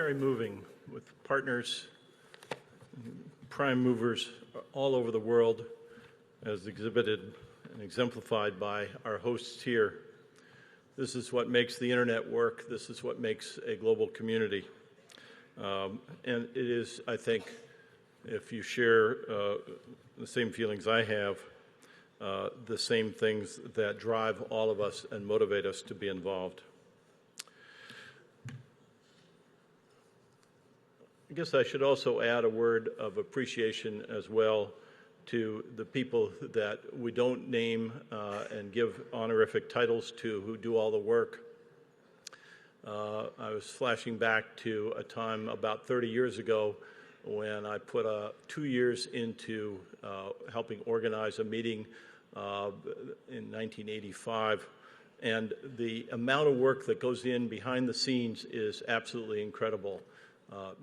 very moving with partners, prime movers all over the world, as exhibited and exemplified by our hosts here. This is what makes the internet work. This is what makes a global community. And it is, I think, if you share the same feelings I have, the same things that drive all of us and motivate us to be involved. I guess I should also add a word of appreciation as well to the people that we don't name and give honorific titles to who do all the work. I was flashing back to a time about 30 years ago when I put 2 years into helping organize a meeting in 1985. And the amount of work that goes in behind the scenes is absolutely incredible.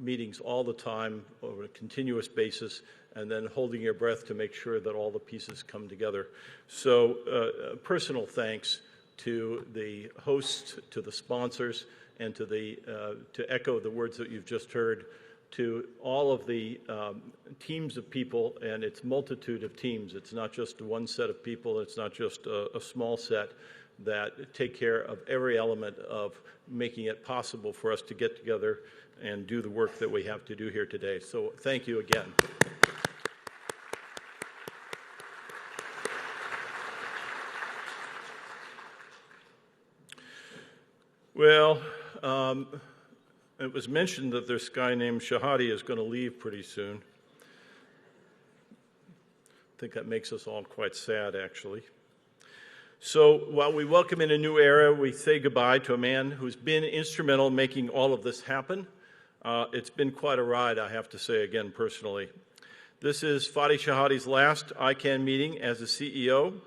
Meetings all the time over a continuous basis, and then holding your breath to make sure that all the pieces come together. So personal thanks to the hosts, to the sponsors, and to echo the words that you've just heard, to all of the teams of people, and its multitude of teams. It's not just one set of people, it's not just a small set that take care of every element of making it possible for us to get together and do the work that we have to do here today. So thank you again. Well, it was mentioned that this guy named Shahadi is going to leave pretty soon. I think that makes us all quite sad, actually. So while we welcome in a new era, we say goodbye to a man who's been instrumental in making all of this happen. It's been quite a ride, I have to say again personally. This is Fadi Shahadi's last ICANN meeting as a CEO.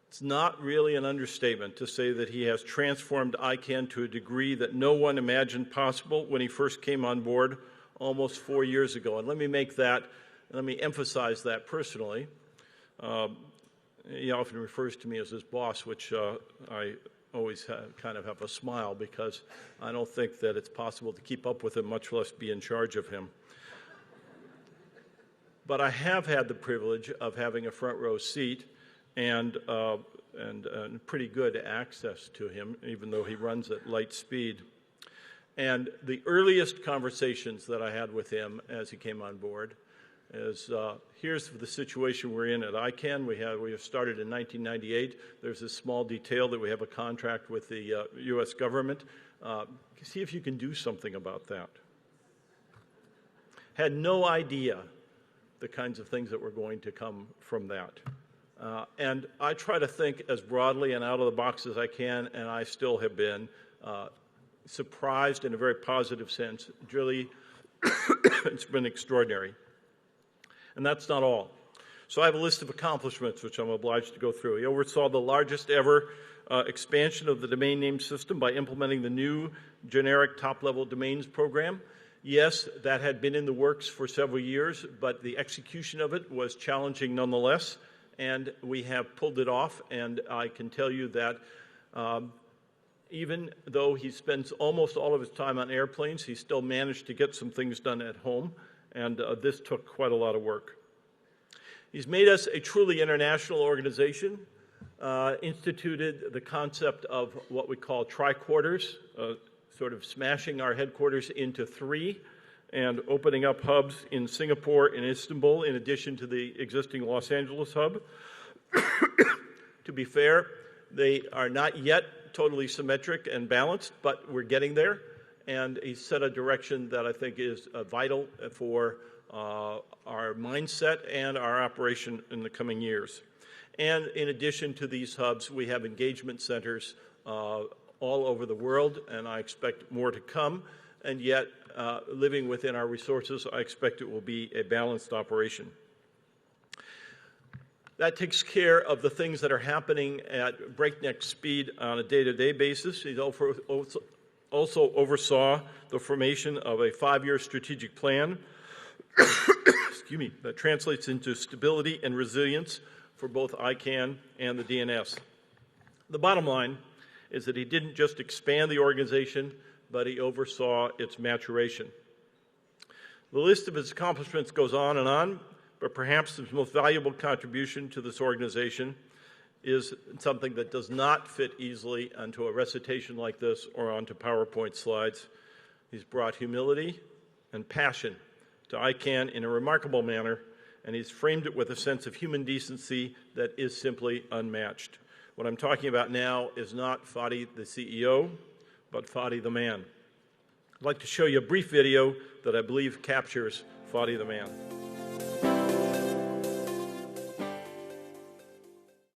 It's not really an understatement to say that he has transformed ICANN to a degree that no one imagined possible when he first came on board almost 4 years ago. And let me emphasize that personally. He often refers to me as his boss, which I always kind of have a smile because I don't think that it's possible to keep up with him, much less be in charge of him. But I have had the privilege of having a front row seat and pretty good access to him, even though he runs at light speed. And the earliest conversations that I had with him as he came on board is, here's the situation we're in at ICANN. We have started in 1998. There's this small detail that we have a contract with the U.S. government. See if you can do something about that. Had no idea the kinds of things that were going to come from that. And I try to think as broadly and out of the box as I can, and I still have been surprised in a very positive sense. Really, it's been extraordinary. And that's not all. So I have a list of accomplishments which I'm obliged to go through. He oversaw the largest ever expansion of the domain name system by implementing the new generic top-level domains program. Yes, that had been in the works for several years, but the execution of it was challenging nonetheless, and we have pulled it off. And I can tell you that even though he spends almost all of his time on airplanes, he still managed to get some things done at home. And this took quite a lot of work. He's made us a truly international organization, instituted the concept of what we call tri-quarters, sort of smashing our headquarters into 3 and opening up hubs in Singapore and Istanbul in addition to the existing Los Angeles hub. To be fair, they are not yet totally symmetric and balanced, but we're getting there. And he set a direction that I think is vital for our mindset and our operation in the coming years. And in addition to these hubs, we have engagement centers all over the world, and I expect more to come. And yet, living within our resources, I expect it will be a balanced operation. That takes care of the things that are happening at breakneck speed on a day-to-day basis. He's also oversaw the formation of a 5-year strategic plan excuse me, that translates into stability and resilience for both ICANN and the DNS. The bottom line is that he didn't just expand the organization but he oversaw its maturation. The list of his accomplishments goes on, but perhaps his most valuable contribution to this organization is something that does not fit easily onto a recitation like this or onto PowerPoint slides. He's brought humility and passion to ICANN in a remarkable manner, and he's framed it with a sense of human decency that is simply unmatched. What I'm talking about now is not Fadi the CEO, but Fadi the man. I'd like to show you a brief video that I believe captures Fadi the man.